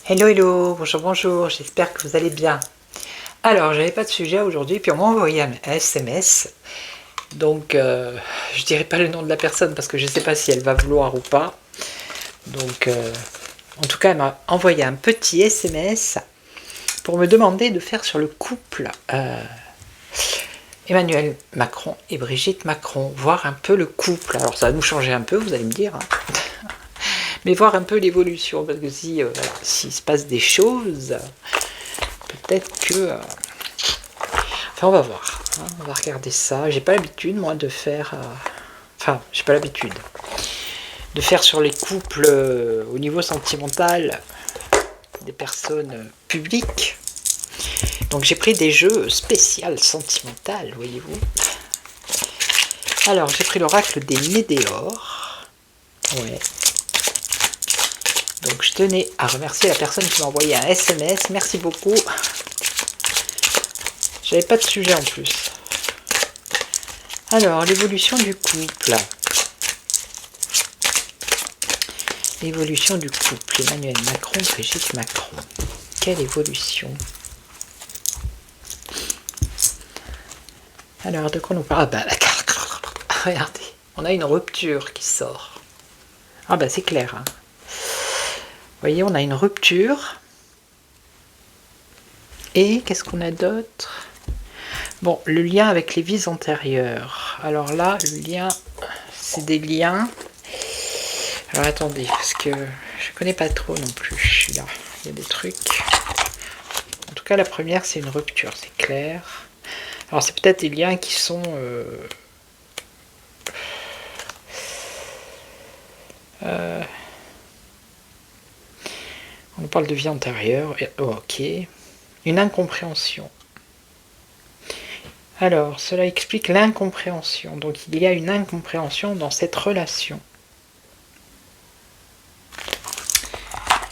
Hello hello, bonjour bonjour, j'espère que vous allez bien. Alors, j'avais pas de sujet aujourd'hui, puis on m'a envoyé un SMS. Donc, je dirais pas le nom de la personne parce que je sais pas si elle va vouloir ou pas. Donc, en tout cas, elle m'a envoyé un petit SMS pour me demander de faire sur le couple Emmanuel Macron et Brigitte Macron, voir un peu le couple. Alors, ça va nous changer un peu, vous allez me dire. Mais voir un peu l'évolution, parce que si s'il se passe des choses, peut-être que... Enfin, on va voir, hein, on va regarder ça. J'ai pas l'habitude, moi, de faire... Enfin, j'ai pas l'habitude de faire sur les couples au niveau sentimental des personnes publiques. Donc j'ai pris des jeux spéciaux sentimentaux, voyez-vous. Alors, j'ai pris l'oracle des Médéors. Ouais. Donc je tenais à remercier la personne qui m'a envoyé un SMS. Merci beaucoup. J'avais pas de sujet en plus. Alors, l'évolution du couple. L'évolution du couple. Emmanuel Macron, Brigitte Macron. Quelle évolution? Alors, de quoi on parle? Ah bah, regardez, on a une rupture qui sort. Ah bah, c'est clair, hein. Vous voyez, on a une rupture. Et qu'est-ce qu'on a d'autre? Bon, le lien avec les vies antérieures. Alors là, le lien, c'est des liens. Alors attendez, parce que je connais pas trop non plus. Je suis là, il y a des trucs. En tout cas, la première, c'est une rupture, c'est clair. Alors c'est peut-être des liens qui sont... on parle de vie antérieure. Oh, ok. Une incompréhension. Alors, cela explique l'incompréhension. Donc, il y a une incompréhension dans cette relation.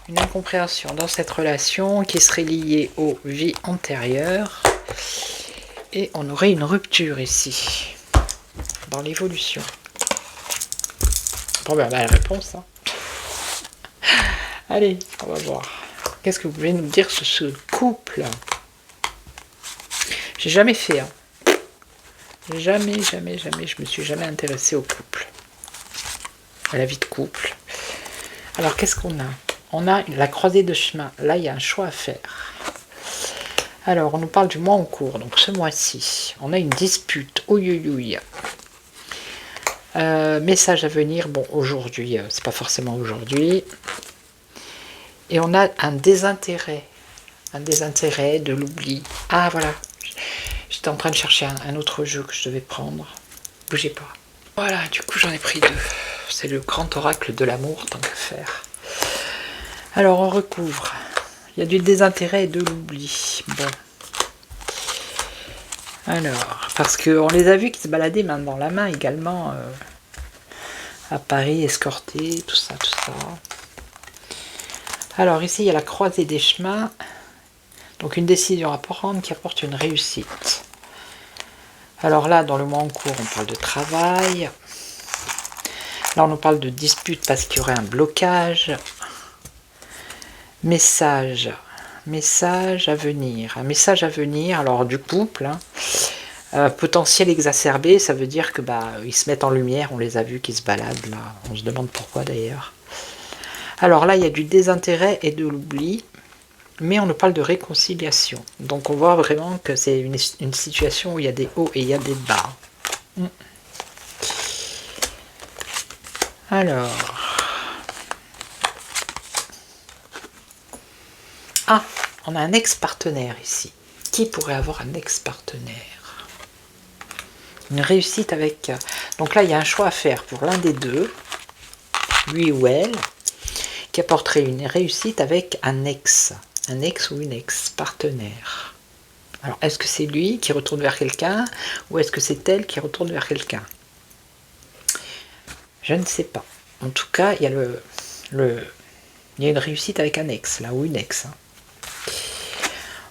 Une incompréhension dans cette relation qui serait liée aux vies antérieures. Et on aurait une rupture ici, dans l'évolution. Bon, ben, la réponse. Hein. Allez, on va voir. Qu'est-ce que vous pouvez nous dire sur ce couple? J'ai jamais fait, hein. Jamais, je me suis jamais intéressée au couple. À la vie de couple. Alors, qu'est-ce qu'on a? On a la croisée de chemin. Là, il y a un choix à faire. Alors, on nous parle du mois en cours. Donc, ce mois-ci, on a une dispute. Ouïouïouï. Message à venir. Bon, aujourd'hui, c'est pas forcément aujourd'hui. Et on a un désintérêt. Un désintérêt, de l'oubli. Ah, voilà. J'étais en train de chercher un autre jeu que je devais prendre. Bougez pas. Voilà, du coup, j'en ai pris 2. C'est le grand oracle de l'amour, tant qu'à faire. Alors, on recouvre. Il y a du désintérêt et de l'oubli. Bon. Alors, parce qu'on les a vus qui se baladaient main dans la main également à Paris, escortés, tout ça, tout ça. Alors, ici, il y a la croisée des chemins. Donc, une décision à prendre qui apporte une réussite. Alors là, dans le mois en cours, on parle de travail. Là, on nous parle de dispute parce qu'il y aurait un blocage. Message à venir. Un message à venir, alors du couple, hein. Potentiel exacerbé, ça veut dire que ils se mettent en lumière, on les a vus qui se baladent là, on se demande pourquoi d'ailleurs. Alors là, il y a du désintérêt et de l'oubli, mais on nous parle de réconciliation. Donc on voit vraiment que c'est une situation où il y a des hauts et il y a des bas. Alors... Ah, on a un ex-partenaire ici. Qui pourrait avoir un ex-partenaire? Une réussite avec... Donc là, il y a un choix à faire pour l'un des deux, lui ou elle, qui apporterait une réussite avec un ex ou une ex-partenaire. Alors, est-ce que c'est lui qui retourne vers quelqu'un ou est-ce que c'est elle qui retourne vers quelqu'un? Je ne sais pas. En tout cas, il y a il y a une réussite avec un ex, là, ou une ex.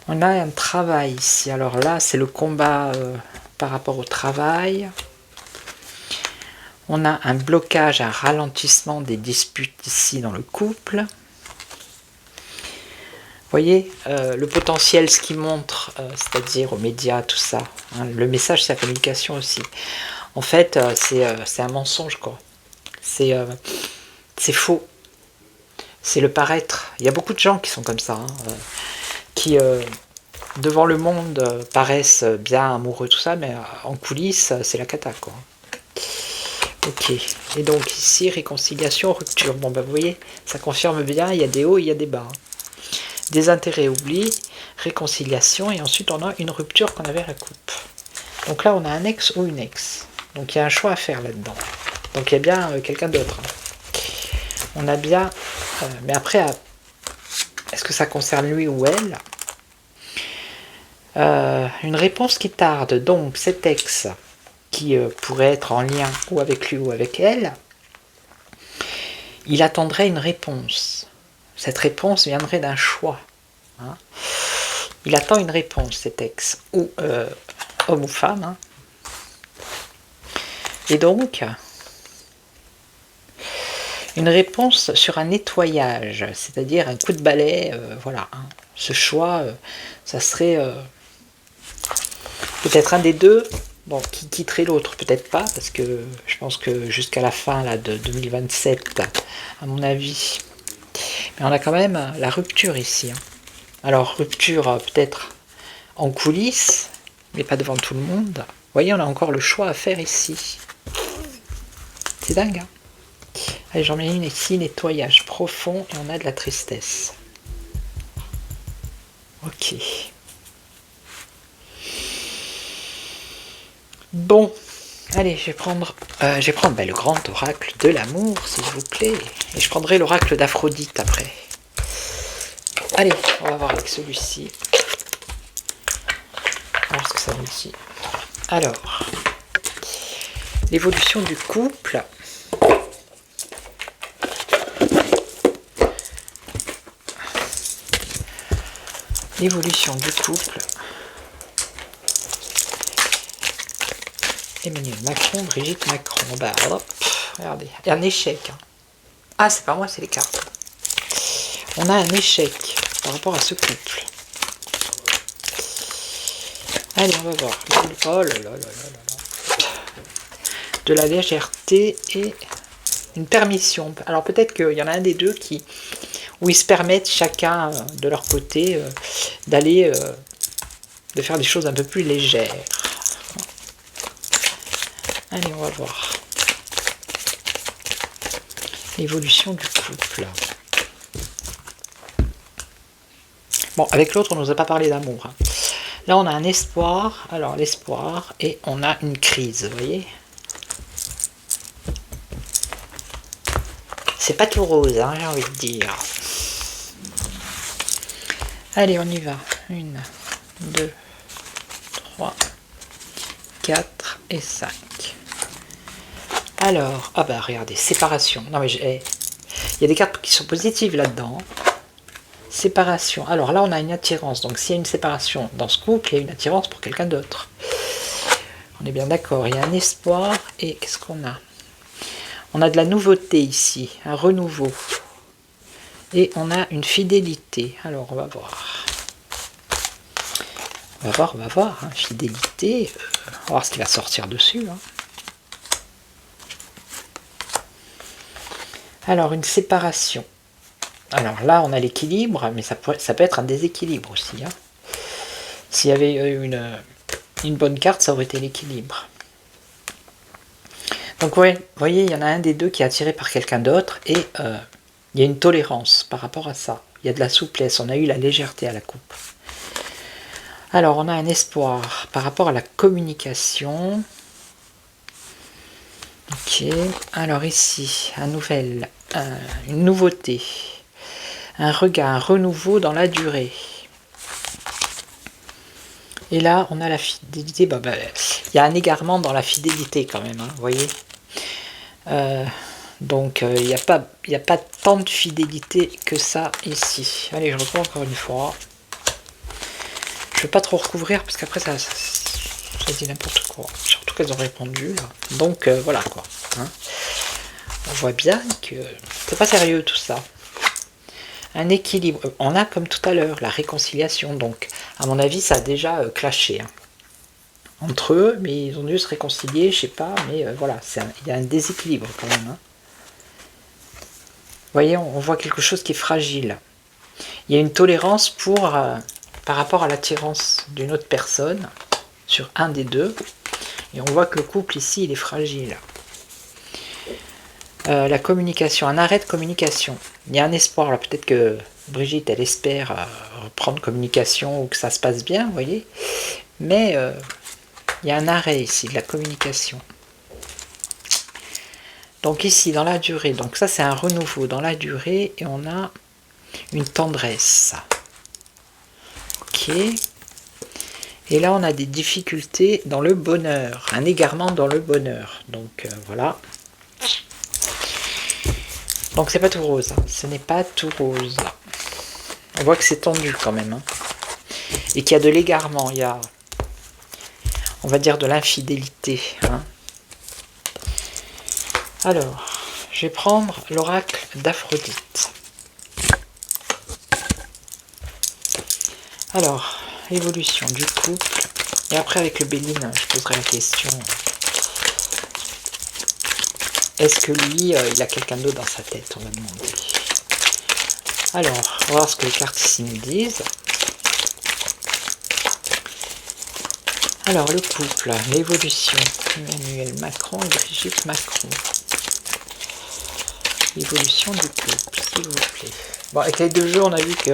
On a un travail ici. Alors là, c'est le combat par rapport au travail. On a un blocage, un ralentissement des disputes ici dans le couple. Vous voyez, le potentiel, ce qui montre, c'est-à-dire aux médias, tout ça. Hein, le message, c'est la communication aussi. En fait, c'est un mensonge, quoi. C'est faux. C'est le paraître. Il y a beaucoup de gens qui sont comme ça, hein, qui, devant le monde, paraissent bien amoureux, tout ça, mais en coulisses, c'est la cata, quoi. Ok. Et donc ici, réconciliation, rupture. Bon, ben vous voyez, ça confirme bien, il y a des hauts, il y a des bas. Désintérêt, oubli, réconciliation, et ensuite on a une rupture qu'on avait à la coupe. Donc là, on a un ex ou une ex. Donc il y a un choix à faire là-dedans. Donc il y a bien quelqu'un d'autre. On a bien... mais après, est-ce que ça concerne lui ou elle? Une réponse qui tarde. Donc cet ex, qui pourrait être en lien ou avec lui ou avec elle, il attendrait une réponse. Cette réponse viendrait d'un choix. Hein. Il attend une réponse, cet ex, ou homme ou femme. Hein. Et donc... une réponse sur un nettoyage, c'est-à-dire un coup de balai, voilà. Hein. Ce choix, ça serait peut-être un des deux, bon, qui quitterait l'autre, peut-être pas, parce que je pense que jusqu'à la fin là, de 2027, à mon avis, mais on a quand même la rupture ici. Hein. Alors, rupture peut-être en coulisses, mais pas devant tout le monde. Vous voyez, on a encore le choix à faire ici. C'est dingue, hein. Allez, j'en mets une ici, nettoyage profond, et on a de la tristesse. Ok. Bon, allez, je vais prendre le grand oracle de l'amour, s'il vous plaît. Et je prendrai l'oracle d'Aphrodite après. Allez, on va voir avec celui-ci. Alors, ce que ça nous dit. Alors, l'évolution du couple... l'évolution du couple. Emmanuel Macron, Brigitte Macron. Bah, hop, regardez, il y a un échec. Hein. Ah, c'est pas moi, c'est les cartes. On a un échec par rapport à ce couple. Allez, on va voir. Oh là là là là là. De la légèreté et une permission. Alors peut-être qu'il y en a un des deux où ils se permettent chacun de leur côté d'aller, de faire des choses un peu plus légères. Allez, on va voir. L'évolution du couple. Bon, avec l'autre, on ne nous a pas parlé d'amour. Hein. Là, on a un espoir. Alors, l'espoir, et on a une crise, vous voyez. C'est pas tout rose, hein, j'ai envie de dire. Allez, on y va. 1, 2, 3, 4 et 5. Alors, ah bah regardez, séparation. Non mais il y a des cartes qui sont positives là-dedans. Séparation. Alors là, on a une attirance. Donc s'il y a une séparation dans ce couple, il y a une attirance pour quelqu'un d'autre. On est bien d'accord. Il y a un espoir. Et qu'est-ce qu'on a? On a de la nouveauté ici, un renouveau. Et on a une fidélité. Alors, on va voir. On va voir. Hein. Fidélité. On va voir ce qui va sortir dessus. Hein. Alors, une séparation. Alors là, on a l'équilibre, mais ça peut être un déséquilibre aussi. Hein. S'il y avait une bonne carte, ça aurait été l'équilibre. Donc, ouais, vous voyez, il y en a un des deux qui est attiré par quelqu'un d'autre et il y a une tolérance par rapport à ça. Il y a de la souplesse, on a eu la légèreté à la coupe. Alors, on a un espoir par rapport à la communication. Ok, alors ici, une nouveauté, un regard, un renouveau dans la durée. Et là, on a la fidélité. Il y a un égarement dans la fidélité quand même, hein, vous voyez. Donc, il n'y a pas tant de fidélité que ça ici. Allez, je reprends encore une fois. Je ne vais pas trop recouvrir parce qu'après, ça dit n'importe quoi. Surtout qu'elles ont répondu. Là. Donc, voilà quoi. Hein. On voit bien que c'est pas sérieux tout ça. Un équilibre. On a comme tout à l'heure la réconciliation. Donc, à mon avis, ça a déjà clashé hein, entre eux, mais ils ont dû se réconcilier, je sais pas. Mais voilà, il y a un déséquilibre quand même. Hein. Vous voyez, on voit quelque chose qui est fragile. Il y a une tolérance par rapport à l'attirance d'une autre personne sur un des deux. Et on voit que le couple ici, il est fragile. La communication, un arrêt de communication. Il y a un espoir là, peut-être que Brigitte, elle espère reprendre communication ou que ça se passe bien, vous voyez. Mais il y a un arrêt ici de la communication. Donc ici, dans la durée, donc ça c'est un renouveau dans la durée et on a une tendresse. Ok. Et là, on a des difficultés dans le bonheur, un égarement dans le bonheur. Donc voilà. Donc c'est pas tout rose, hein. Ce n'est pas tout rose. On voit que c'est tendu quand même. Hein. Et qu'il y a de l'égarement, il y a, on va dire, de l'infidélité. Hein. Alors, je vais prendre l'oracle d'Aphrodite. Alors, évolution du couple. Et après avec le Béline, je poserai la question. Est-ce que lui, il a quelqu'un d'autre dans sa tête, on va demander. Alors, on va voir ce que les cartes ici nous disent. Alors, le couple, l'évolution. Emmanuel Macron et Brigitte Macron. L'évolution du couple, s'il vous plaît. Bon, avec les deux jeux, on a vu que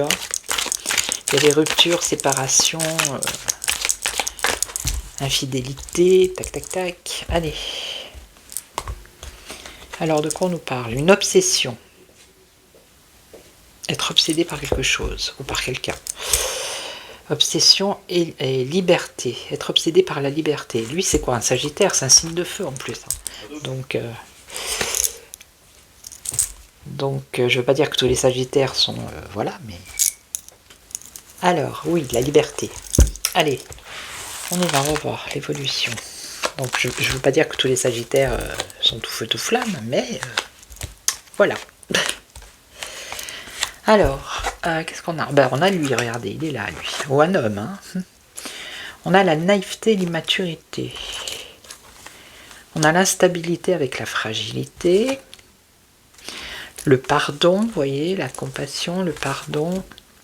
il y a des ruptures, séparations, infidélité, tac, tac, tac. Allez. Alors, de quoi on nous parle? Une obsession. Être obsédé par quelque chose ou par quelqu'un. Obsession et liberté. Être obsédé par la liberté. Lui, c'est quoi? Un Sagittaire, c'est un signe de feu en plus. Hein. Donc, je ne veux pas dire que tous les Sagittaires sont... voilà, mais... Alors, oui, la liberté. Allez, on y va, on va voir l'évolution. Donc, je ne veux pas dire que tous les Sagittaires sont tout feu, tout flamme, mais... voilà. Alors, qu'est-ce qu'on a? On a lui, regardez, il est là, lui. Ou un homme, hein. On a la naïveté et l'immaturité. On a l'instabilité avec la fragilité. Le pardon, vous voyez, la compassion, le pardon,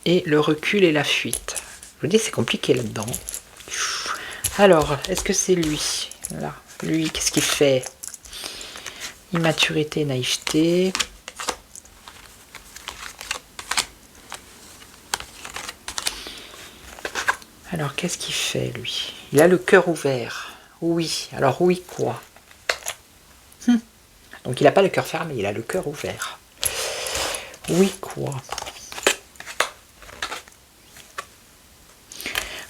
et le recul et la fuite. Je vous dis, c'est compliqué là-dedans. Alors, est-ce que c'est lui? Là, lui, qu'est-ce qu'il fait? Immaturité, naïveté. Alors, qu'est-ce qu'il fait, lui? Il a le cœur ouvert. Oui. Alors, oui, quoi? Donc, il n'a pas le cœur fermé, il a le cœur ouvert. Oui, quoi?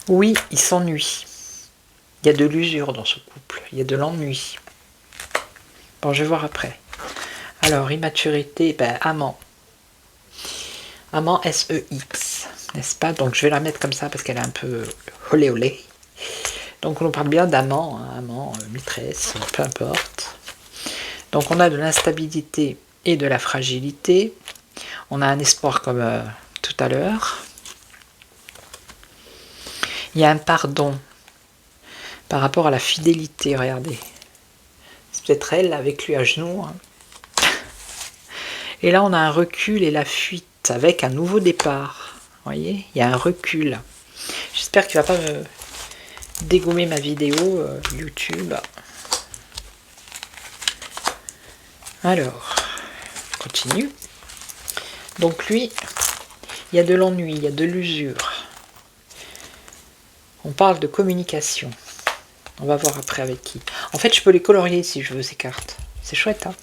Oui, il s'ennuie. Il y a de l'usure dans ce couple. Il y a de l'ennui. Bon, je vais voir après. Alors, immaturité, amant. Amant S-E-X. N'est-ce pas? Donc, je vais la mettre comme ça parce qu'elle est un peu olé olé. Donc, on parle bien d'amant, hein, amant, maîtresse, peu importe. Donc, on a de l'instabilité et de la fragilité. On a un espoir comme tout à l'heure. Il y a un pardon par rapport à la fidélité, regardez. C'est peut-être elle avec lui à genoux. Hein. Et là, on a un recul et la fuite avec un nouveau départ. Vous voyez, il y a un recul. J'espère qu'il ne va pas me dégommer ma vidéo YouTube. Alors, on continue. Donc lui, il y a de l'ennui, il y a de l'usure. On parle de communication. On va voir après avec qui. En fait, je peux les colorier si je veux, ces cartes. C'est chouette, hein.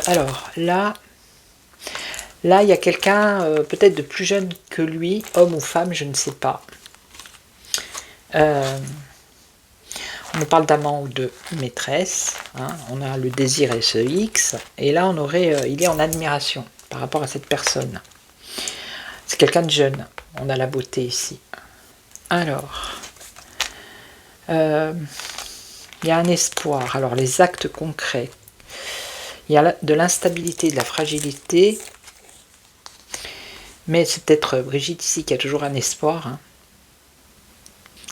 Alors, là, il y a quelqu'un peut-être de plus jeune que lui, homme ou femme, je ne sais pas. On nous parle d'amant ou de maîtresse. Hein. On a le désir et ce X. Et là, on aurait, il est en admiration par rapport à cette personne. C'est quelqu'un de jeune. On a la beauté ici. Alors, il y a un espoir. Alors, les actes concrets. Il y a de l'instabilité, de la fragilité. Mais c'est peut-être Brigitte ici qui a toujours un espoir. Hein,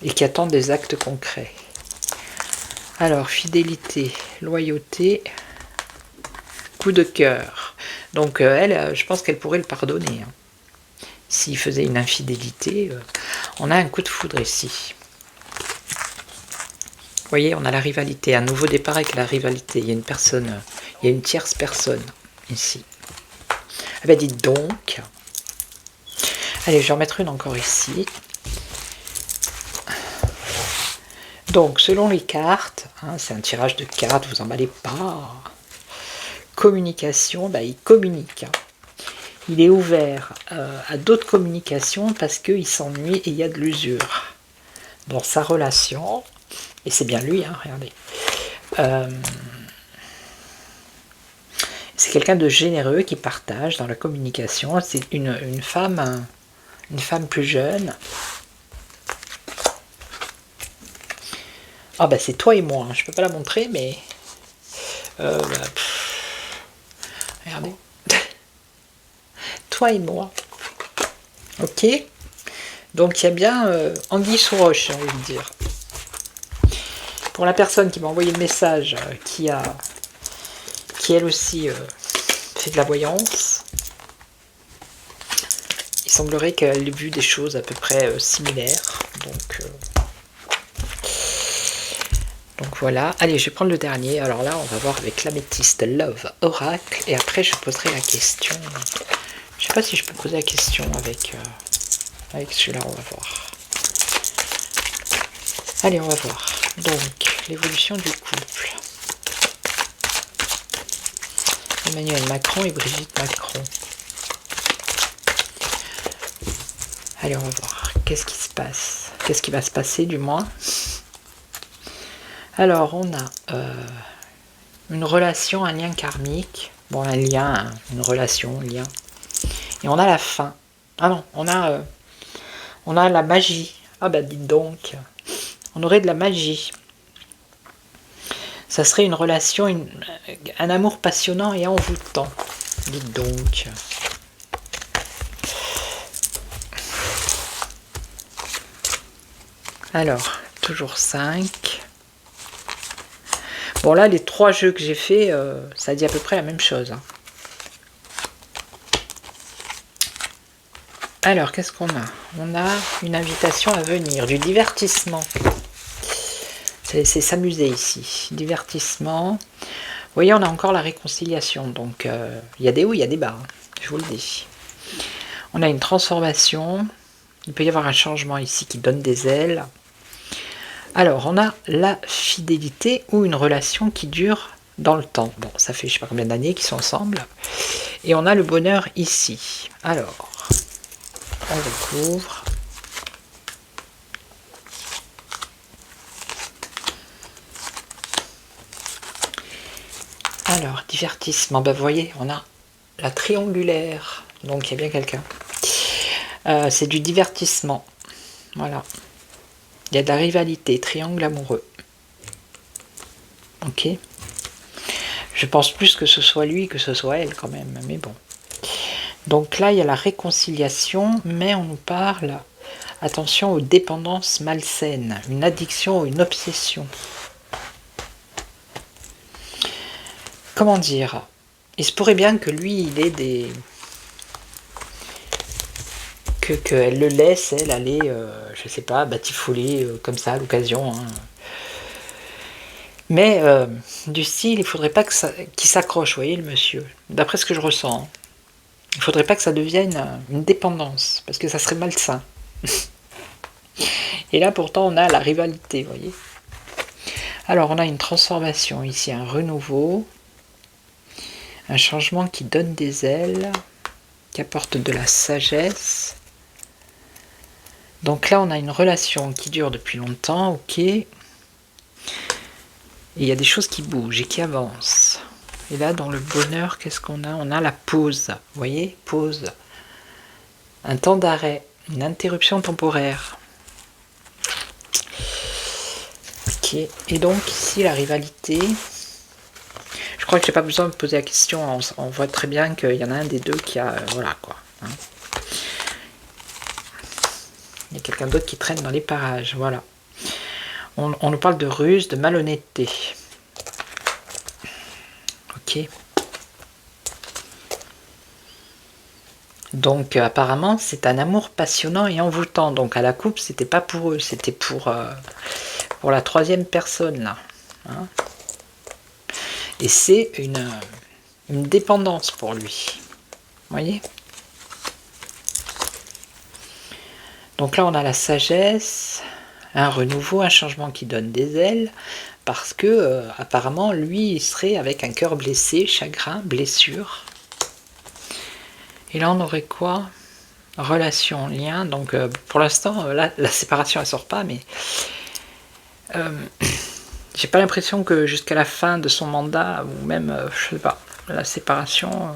et qui attend des actes concrets. Alors, fidélité, loyauté, coup de cœur. Donc, elle, je pense qu'elle pourrait le pardonner. Hein. S'il faisait une infidélité, on a un coup de foudre ici. Vous voyez, on a la rivalité, un nouveau départ avec la rivalité. Il y a une personne, il y a une tierce personne ici. Ah ben dites donc. Allez, je vais en mettre une encore ici. Donc, selon les cartes, hein, c'est un tirage de cartes, vous emballez pas. Communication, ben, il communique. Hein. Il est ouvert à d'autres communications parce qu'il s'ennuie et il y a de l'usure dans sa relation. Et c'est bien lui, hein, regardez. C'est quelqu'un de généreux qui partage dans la communication. C'est une femme plus jeune. Ah bah c'est toi et moi. Hein. Je peux pas la montrer, mais regardez. Toi et moi. Ok. Donc il y a bien anguille sous roche, j'ai envie de dire. Pour la personne qui m'a envoyé le message, qui elle aussi fait de la voyance, il semblerait qu'elle ait vu des choses à peu près similaires. Donc voilà. Allez, je vais prendre le dernier. Alors là, on va voir avec l'améthyste Love Oracle. Et après, je poserai la question. Je sais pas si je peux poser la question avec celui-là, on va voir. Allez, on va voir. Donc, l'évolution du couple. Emmanuel Macron et Brigitte Macron. Allez, on va voir. Qu'est-ce qui se passe? Qu'est-ce qui va se passer, du moins? Alors, on a une relation, un lien karmique. Bon, un lien, une relation, un lien. Et on a la fin. Ah non, on a la magie. Ah bah dites donc. On aurait de la magie. Ça serait une relation, un amour passionnant et envoûtant. Dites donc. Alors, toujours 5. Bon là, les 3 jeux que j'ai fait, ça dit à peu près la même chose. Hein. Alors, qu'est-ce qu'on a? On a une invitation à venir, du divertissement. C'est s'amuser ici. Divertissement. Vous voyez, on a encore la réconciliation. Donc, il y a des hauts, il y a des bas. Hein, je vous le dis. On a une transformation. Il peut y avoir un changement ici qui donne des ailes. Alors, on a la fidélité ou une relation qui dure dans le temps. Bon, ça fait je ne sais pas combien d'années qu'ils sont ensemble. Et on a le bonheur ici. Alors, on découvre. Alors, divertissement. Ben, vous voyez, on a la triangulaire. Donc, il y a bien quelqu'un. C'est du divertissement. Voilà. Il y a de la rivalité, triangle amoureux. Ok. Je pense plus que ce soit lui que ce soit elle quand même, mais bon. Donc là, il y a la réconciliation, mais on nous parle, attention aux dépendances malsaines, une addiction ou une obsession. Comment dire? Il se pourrait bien que lui, il ait des... qu'elle le laisse, elle, aller, je sais pas, batifoler comme ça à l'occasion. Hein. Mais du style, il faudrait pas qu'il s'accroche, vous voyez, le monsieur. D'après ce que je ressens. Il faudrait pas que ça devienne une dépendance, parce que ça serait malsain. Et là, pourtant, on a la rivalité, vous voyez. Alors, on a une transformation ici, un renouveau, un changement qui donne des ailes, qui apporte de la sagesse. Donc là, on a une relation qui dure depuis longtemps, ok. Et il y a des choses qui bougent et qui avancent. Et là, dans le bonheur, qu'est-ce qu'on a? On a la pause, vous voyez, pause. Un temps d'arrêt, une interruption temporaire. Ok, et donc ici, la rivalité. Je crois que j'ai pas besoin de me poser la question, on voit très bien qu'il y en a un des deux qui a... voilà, quoi. Hein. Il y a quelqu'un d'autre qui traîne dans les parages, voilà. On nous parle de ruse, de malhonnêteté. Ok. Donc apparemment c'est un amour passionnant et envoûtant. Donc à la coupe c'était pas pour eux, c'était pour la troisième personne là. Hein. Et c'est une dépendance pour lui. Vous voyez? Donc là on a la sagesse, un renouveau, un changement qui donne des ailes. Parce que apparemment lui il serait avec un cœur blessé, chagrin, blessure. Et là on aurait quoi? Relation, lien. Donc pour l'instant là la séparation elle sort pas, mais j'ai pas l'impression que jusqu'à la fin de son mandat, ou même je sais pas, la séparation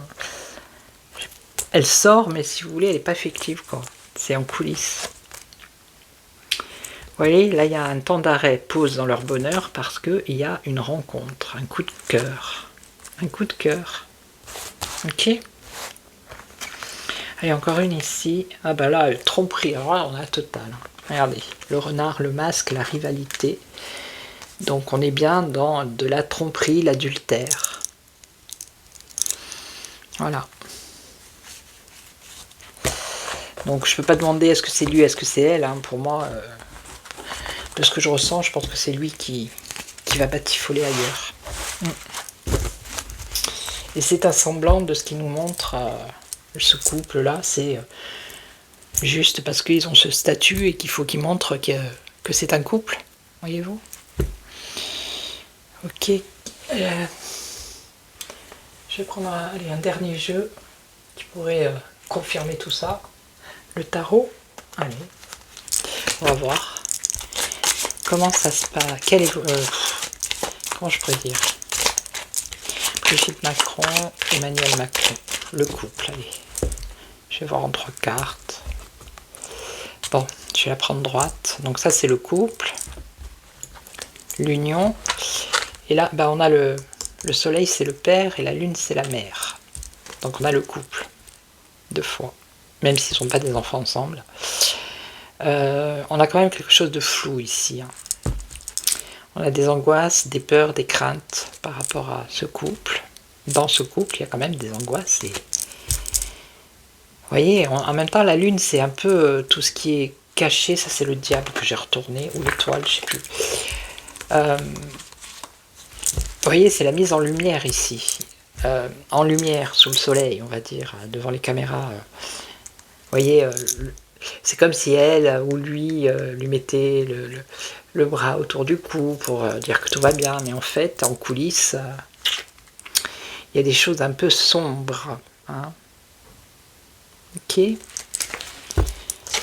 elle sort, mais si vous voulez elle est pas effective quoi. C'est en coulisses. Vous voyez, là il y a un temps d'arrêt, pause dans leur bonheur, parce qu'il y a une rencontre, un coup de cœur. Un coup de cœur. Ok. Allez, encore une ici. Ah bah là, tromperie, alors là on a la totale. Regardez, le renard, le masque, la rivalité. Donc on est bien dans de la tromperie, l'adultère. Voilà. Donc je peux pas demander est-ce que c'est lui, est-ce que c'est elle. Hein. Pour moi, de ce que je ressens, je pense que c'est lui qui va batifoler ailleurs. Et c'est un semblant de ce qui nous montre ce couple-là. C'est juste parce qu'ils ont ce statut et qu'il faut qu'ils montrent que c'est un couple. Voyez-vous? Ok. Je vais prendre un dernier jeu qui pourrait confirmer tout ça. Le tarot. Allez. On va voir. Comment ça se passe? Comment je pourrais dire? Brigitte Macron, Emmanuel Macron. Le couple, allez. Je vais voir en 3 cartes. Bon, je vais la prendre droite. Donc ça, c'est le couple. L'union. Et là, bah, on a le soleil, c'est le père, et la lune, c'est la mère. Donc on a le couple. 2 fois. Même s'ils ne sont pas des enfants ensemble. On a quand même quelque chose de flou ici. Hein. On a des angoisses, des peurs, des craintes par rapport à ce couple. Dans ce couple, il y a quand même des angoisses. Et... vous voyez, en même temps, la lune, c'est un peu tout ce qui est caché. Ça, c'est le diable que j'ai retourné, ou l'étoile, je ne sais plus. Vous voyez, c'est la mise en lumière ici. En lumière, sous le soleil, on va dire, devant les caméras. Vous voyez, c'est comme si elle ou lui lui mettait le bras autour du cou pour dire que tout va bien. Mais en fait, en coulisses, il y a des choses un peu sombres. Hein. Ok.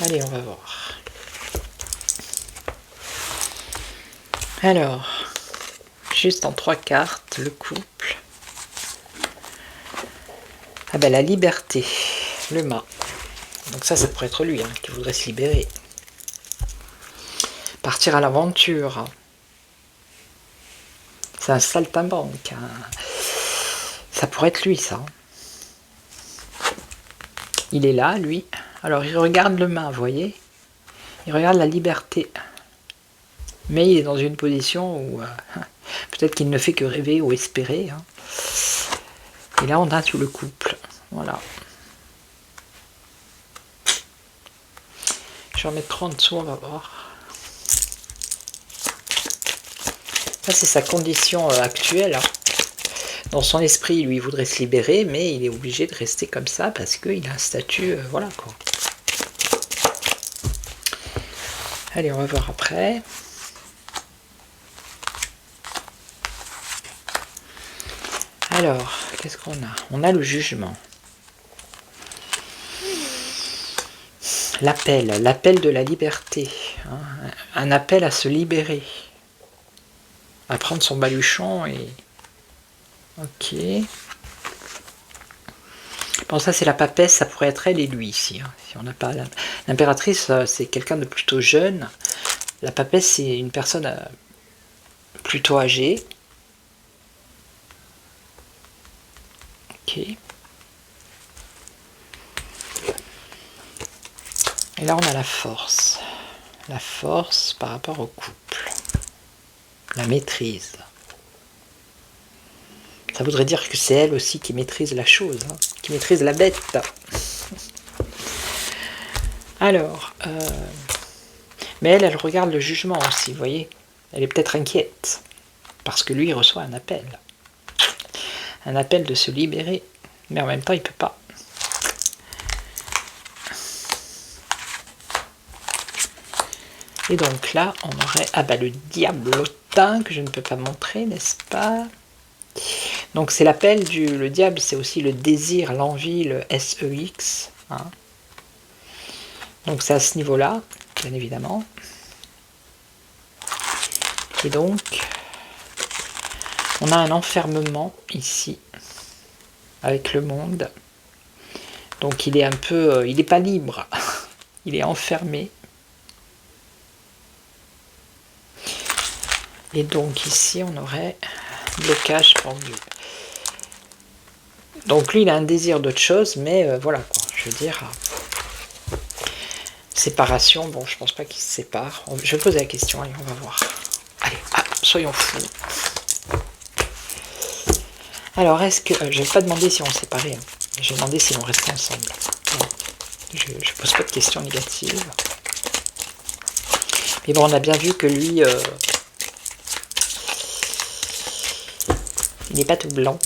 Allez, on va voir. Alors, juste en 3 cartes, le couple. Ah ben la liberté, le mât. Donc ça pourrait être lui, hein, qui voudrait se libérer. Partir à l'aventure. C'est un saltimbanque. Hein. Ça pourrait être lui, ça. Il est là, lui. Alors, il regarde le mât, vous voyez. Il regarde la liberté. Mais il est dans une position où peut-être qu'il ne fait que rêver ou espérer. Hein. Et là, on a tout le couple. Voilà. Je vais en mettre 3 en dessous, on va voir. Ça, c'est sa condition actuelle. Hein. Dans son esprit, lui, il voudrait se libérer, mais il est obligé de rester comme ça parce qu'il a un statut, voilà quoi. Allez, on va voir après. Alors, qu'est-ce qu'on a? On a le jugement. L'appel de la liberté. Hein, un appel à se libérer. À prendre son baluchon et... Ok. Bon, ça c'est la papesse, ça pourrait être elle et lui ici. Hein, si on n'a pas l'impératrice, c'est quelqu'un de plutôt jeune. La papesse, c'est une personne plutôt âgée. Ok. Et là, on a la force. La force par rapport au couple. La maîtrise. Ça voudrait dire que c'est elle aussi qui maîtrise la chose, hein, qui maîtrise la bête. Alors, mais elle regarde le jugement aussi, vous voyez. Elle est peut-être inquiète, parce que lui, il reçoit un appel. Un appel de se libérer, mais en même temps, il ne peut pas. Et donc là, on aurait, ah bah, le diablotin, que je ne peux pas montrer, n'est-ce pas? Donc c'est l'appel le diable, c'est aussi le désir, l'envie, le SEX. Hein. Donc c'est à ce niveau-là, bien évidemment. Et donc, on a un enfermement ici, avec le monde. Donc il est un peu, il n'est pas libre, il est enfermé. Et donc ici, on aurait blocage pendu. Donc lui, il a un désir d'autre chose, mais voilà quoi, je veux dire... Séparation, bon, je pense pas qu'ils se séparent. Je vais poser la question, allez, on va voir. Allez, soyons fous. Alors, est-ce que... je vais pas demander si on séparait, hein. Je vais demander si on restait ensemble. Non, je pose pas de questions négatives. Mais bon, on a bien vu que lui... il n'est pas tout blanc.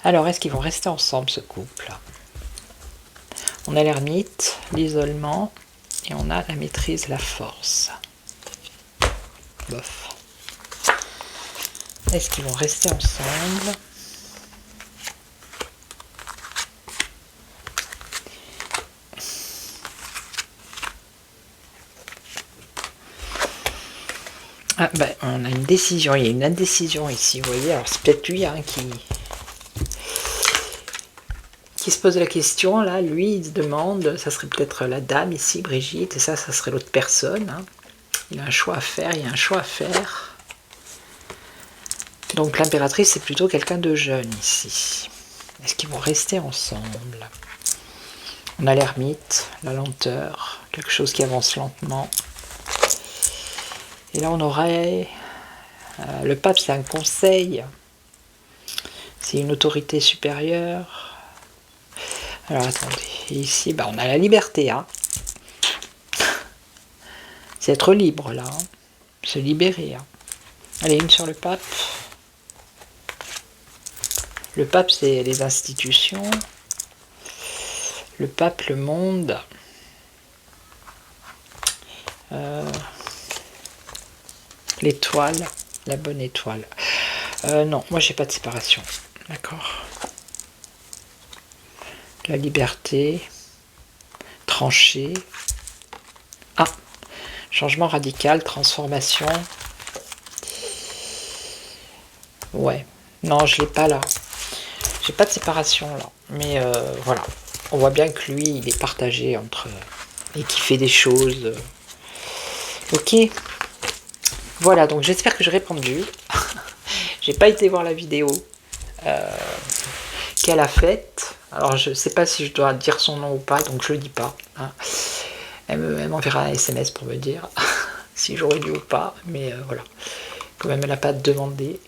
Alors, est-ce qu'ils vont rester ensemble, ce couple? On a l'ermite, l'isolement, et on a la maîtrise, la force. Bof. Est-ce qu'ils vont rester ensemble? Ah ben, on a une décision, il y a une indécision ici, vous voyez, alors c'est peut-être lui hein, qui se pose la question, là, lui il se demande, ça serait peut-être la dame ici, Brigitte, et ça serait l'autre personne, hein. Il a un choix à faire, il y a un choix à faire. Donc l'impératrice c'est plutôt quelqu'un de jeune ici. Est-ce qu'ils vont rester ensemble? On a l'ermite, la lenteur, quelque chose qui avance lentement. Et là on aurait... le pape c'est un conseil, c'est une autorité supérieure. Alors attendez, et ici bah, on a la liberté, hein. C'est être libre là, hein. Se libérer. Hein. Allez, une sur le pape. Le pape c'est les institutions. Le pape, le monde. L'étoile, la bonne étoile. Non, moi j'ai pas de séparation. D'accord. La liberté. Trancher. Ah, changement radical, transformation. Ouais. Non, je l'ai pas là. J'ai pas de séparation là. Mais voilà. On voit bien que lui, il est partagé entre... et qu'il fait des choses. Ok. Voilà, donc j'espère que j'ai répondu. J'ai pas été voir la vidéo qu'elle a faite. Alors je sais pas si je dois dire son nom ou pas, donc je le dis pas. Hein. Elle m'enverra un SMS pour me dire si j'aurais dû ou pas, mais voilà. Quand même, elle n'a pas demandé.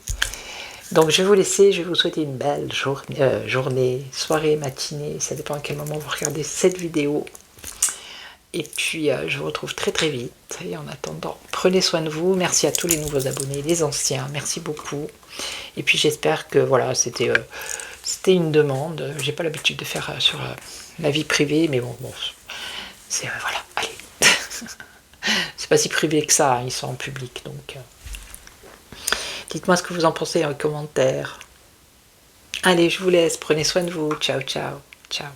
Donc je vais vous laisser, je vais vous souhaiter une belle journée, soirée, matinée, ça dépend à quel moment vous regardez cette vidéo. Et puis je vous retrouve très très vite. Et en attendant, prenez soin de vous. Merci à tous les nouveaux abonnés, les anciens, merci beaucoup. Et puis j'espère que voilà, c'était une demande. J'ai pas l'habitude de faire sur la vie privée, mais bon, c'est voilà, allez. pas si privé que ça, hein, ils sont en public, donc... Dites-moi ce que vous en pensez en commentaire. Allez, je vous laisse, prenez soin de vous, ciao, ciao, ciao.